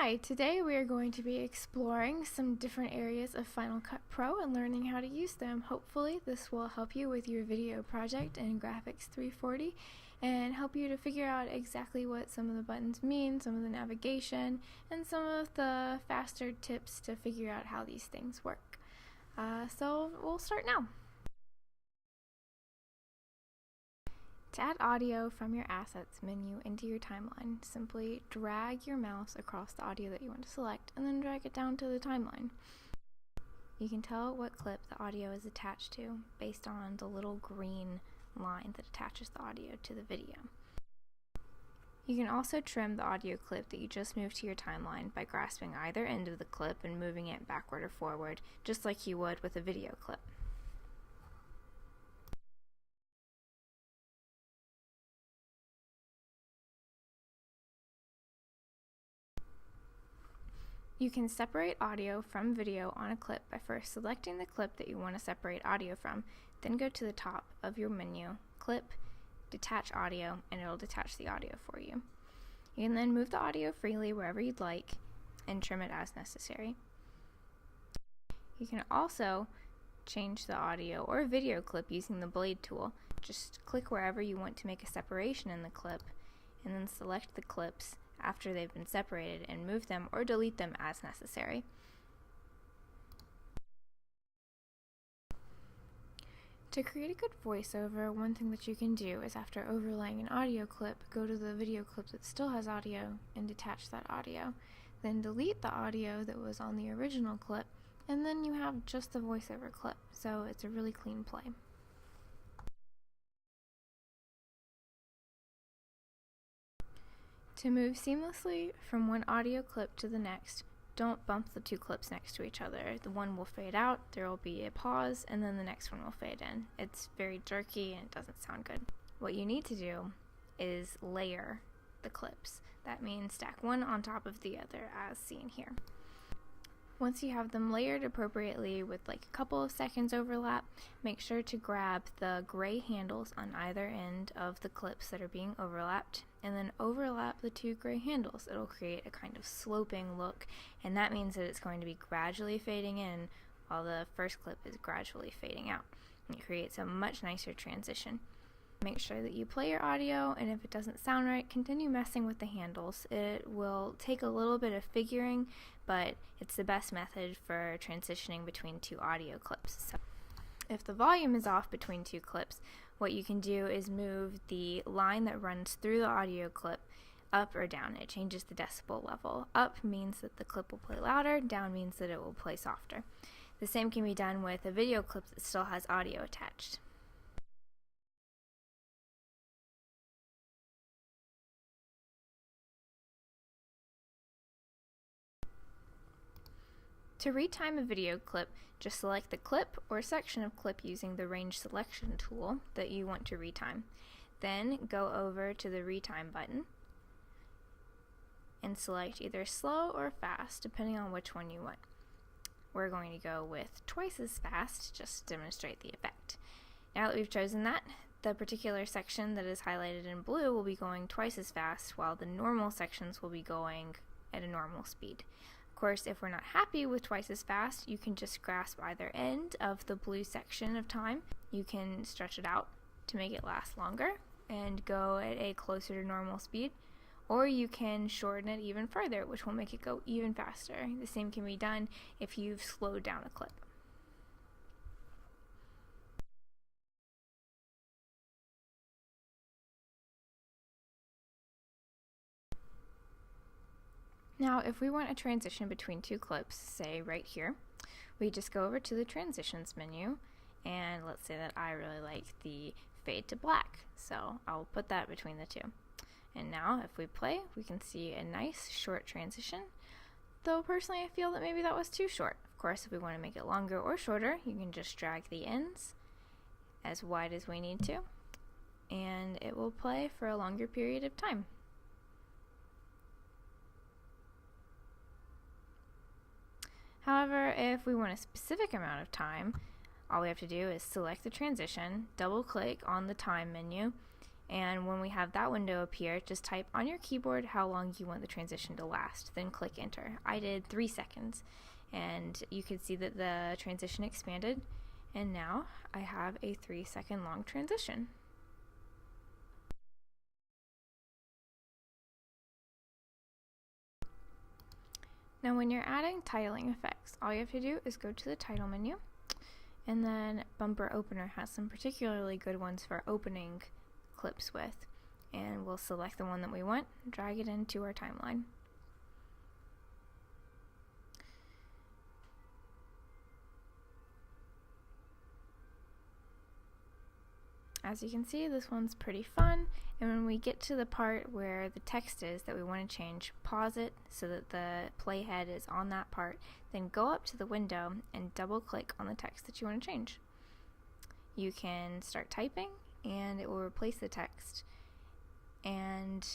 Hi, today we are going to be exploring some different areas of Final Cut Pro and learning how to use them. Hopefully this will help you with your video project in Graphics 340 and help you to figure out exactly what some of the buttons mean, some of the navigation, and some of the faster tips to figure out how these things work. So we'll start now. To add audio from your Assets menu into your timeline, simply drag your mouse across the audio that you want to select and then drag it down to the timeline. You can tell what clip the audio is attached to based on the little green line that attaches the audio to the video. You can also trim the audio clip that you just moved to your timeline by grasping either end of the clip and moving it backward or forward, just like you would with a video clip. You can separate audio from video on a clip by first selecting the clip that you want to separate audio from, then go to the top of your menu, Clip, Detach Audio, and it'll detach the audio for you. You can then move the audio freely wherever you'd like and trim it as necessary. You can also change the audio or video clip using the blade tool. Just click wherever you want to make a separation in the clip and then select the clips after they've been separated and move them or delete them as necessary. To create a good voiceover, one thing that you can do is after overlaying an audio clip, go to the video clip that still has audio and detach that audio. Then delete the audio that was on the original clip, and then you have just the voiceover clip, so it's a really clean play. To move seamlessly from one audio clip to the next, don't bump the two clips next to each other. The one will fade out, there will be a pause, and then the next one will fade in. It's very jerky and it doesn't sound good. What you need to do is layer the clips. That means stack one on top of the other as seen here. Once you have them layered appropriately with like a couple of seconds overlap, make sure to grab the gray handles on either end of the clips that are being overlapped and then overlap the two gray handles. It'll create a kind of sloping look, and that means that it's going to be gradually fading in while the first clip is gradually fading out. And it creates a much nicer transition. Make sure that you play your audio, and if it doesn't sound right, continue messing with the handles. It will take a little bit of figuring, but it's the best method for transitioning between two audio clips. So if the volume is off between two clips, what you can do is move the line that runs through the audio clip up or down. It changes the decibel level. Up means that the clip will play louder, down means that it will play softer. The same can be done with a video clip that still has audio attached. To retime a video clip, just select the clip or section of clip using the range selection tool that you want to retime. Then go over to the retime button and select either slow or fast depending on which one you want. We're going to go with twice as fast just to demonstrate the effect. Now that we've chosen that, the particular section that is highlighted in blue will be going twice as fast while the normal sections will be going at a normal speed. Of course, if we're not happy with twice as fast, you can just grasp either end of the blue section of time. You can stretch it out to make it last longer and go at a closer to normal speed, or you can shorten it even further, which will make it go even faster. The same can be done if you've slowed down a clip. Now, if we want a transition between two clips, say right here, we just go over to the transitions menu, and let's say that I really like the fade to black, so I'll put that between the two. And now, if we play, we can see a nice short transition, though personally I feel that maybe that was too short. Of course, if we want to make it longer or shorter, you can just drag the ends as wide as we need to, and it will play for a longer period of time. However, if we want a specific amount of time, all we have to do is select the transition, double click on the time menu, And when we have that window appear, just type on your keyboard how long you want the transition to last, then click enter. I did 3 seconds, and you can see that the transition expanded, and now I have a 3-second long transition. Now when you're adding titling effects, all you have to do is go to the title menu, and then Bumper Opener has some particularly good ones for opening clips with, and we'll select the one that we want, drag it into our timeline. As you can see, this one's pretty fun, and when we get to the part where the text is that we want to change, pause it so that the playhead is on that part, then go up to the window and double click on the text that you want to change. You can start typing and it will replace the text, and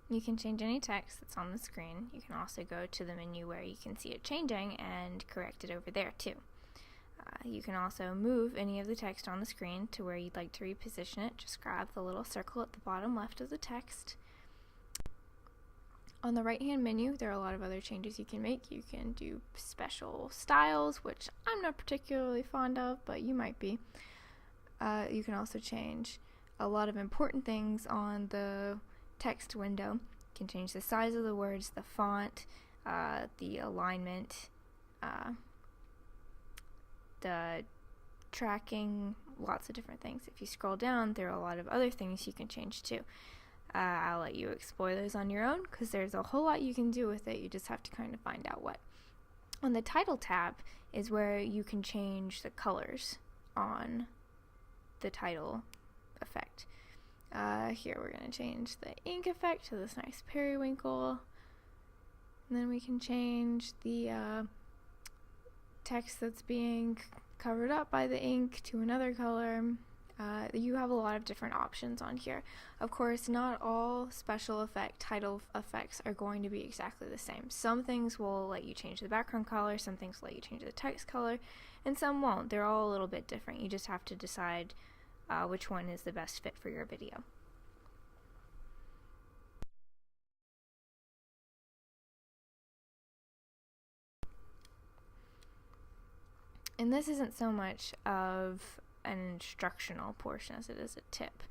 you can change any text that's on the screen. You can also go to the menu where you can see it changing and correct it over there too. You can also move any of the text on the screen to where you'd like to reposition it. Just grab the little circle at the bottom left of the text. On the right hand menu, there are a lot of other changes you can make. You can do special styles, which I'm not particularly fond of, but you might be. You can also change a lot of important things on the text window. You can change the size of the words, the font, the alignment, the tracking, lots of different things. If you scroll down, there are a lot of other things you can change too. I'll let you explore those on your own because there's a whole lot you can do with it. You just have to kind of find out what. On the title tab is where you can change the colors on the title effect. Here we're going to change the ink effect to this nice periwinkle. And then we can change the text that's being covered up by the ink to another color. You have a lot of different options on here. Of course, not all special effect title effects are going to be exactly the same. Some things will let you change the background color, some things will let you change the text color, and some won't. They're all a little bit different. You just have to decide which one is the best fit for your video. And this isn't so much of an instructional portion as it is a tip.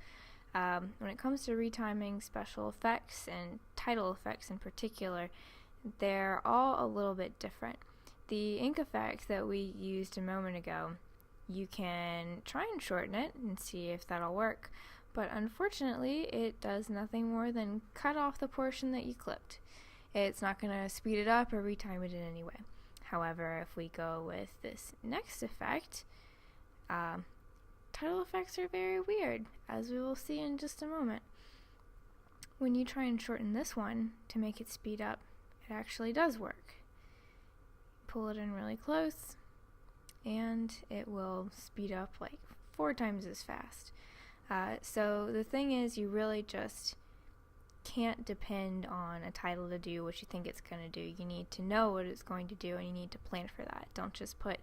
When it comes to retiming special effects and title effects in particular, they're all a little bit different. The ink effect that we used a moment ago, you can try and shorten it and see if that'll work, but unfortunately it does nothing more than cut off the portion that you clipped. It's not going to speed it up or retime it in any way. However, if we go with this next effect, title effects are very weird, as we will see in just a moment. When you try and shorten this one to make it speed up, it actually does work. Pull it in really close, and it will speed up like 4 times as fast. So the thing is, you really just can't depend on a title to do what you think it's going to do. You need to know what it's going to do, and you need to plan for that. Don't just put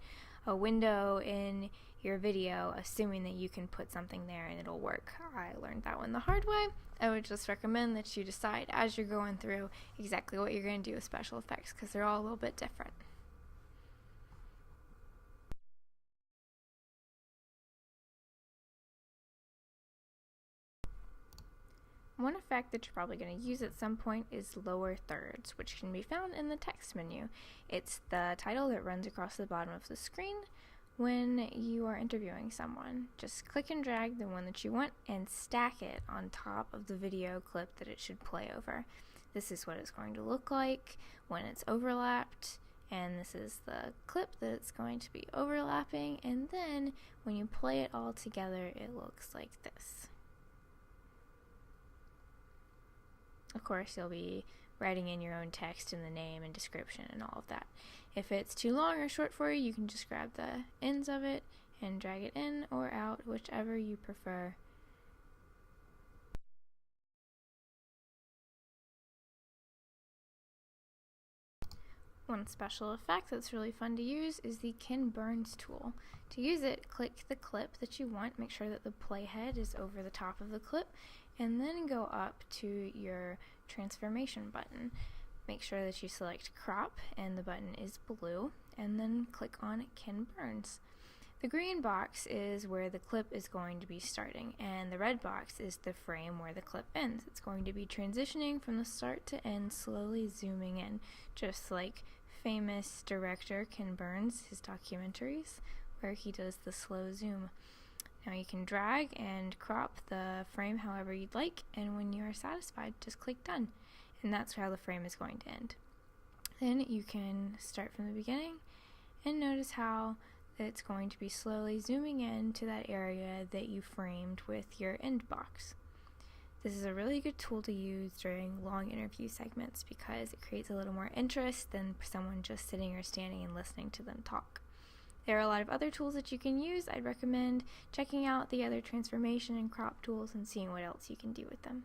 a window in your video assuming that you can put something there and it'll work. I learned that one the hard way. I would just recommend that you decide as you're going through exactly what you're going to do with special effects, because they're all a little bit different. One effect that you're probably going to use at some point is lower thirds, which can be found in the text menu. It's the title that runs across the bottom of the screen when you are interviewing someone. Just click and drag the one that you want and stack it on top of the video clip that it should play over. This is what it's going to look like when it's overlapped, and this is the clip that it's going to be overlapping, and then when you play it all together, it looks like this. Of course, you'll be writing in your own text and the name and description and all of that. If it's too long or short for you, you can just grab the ends of it and drag it in or out, whichever you prefer. One special effect that's really fun to use is the Ken Burns tool. To use it, click the clip that you want, make sure that the playhead is over the top of the clip, and then go up to your transformation button. Make sure that you select crop and the button is blue, and then click on Ken Burns. The green box is where the clip is going to be starting, and the red box is the frame where the clip ends. It's going to be transitioning from the start to end, slowly zooming in, just like famous director Ken Burns, his documentaries, where he does the slow zoom. Now you can drag and crop the frame however you'd like, and when you are satisfied, just click done. And that's how the frame is going to end. Then you can start from the beginning and notice how it's going to be slowly zooming in to that area that you framed with your end box. This is a really good tool to use during long interview segments because it creates a little more interest than someone just sitting or standing and listening to them talk. There are a lot of other tools that you can use. I'd recommend checking out the other transformation and crop tools and seeing what else you can do with them.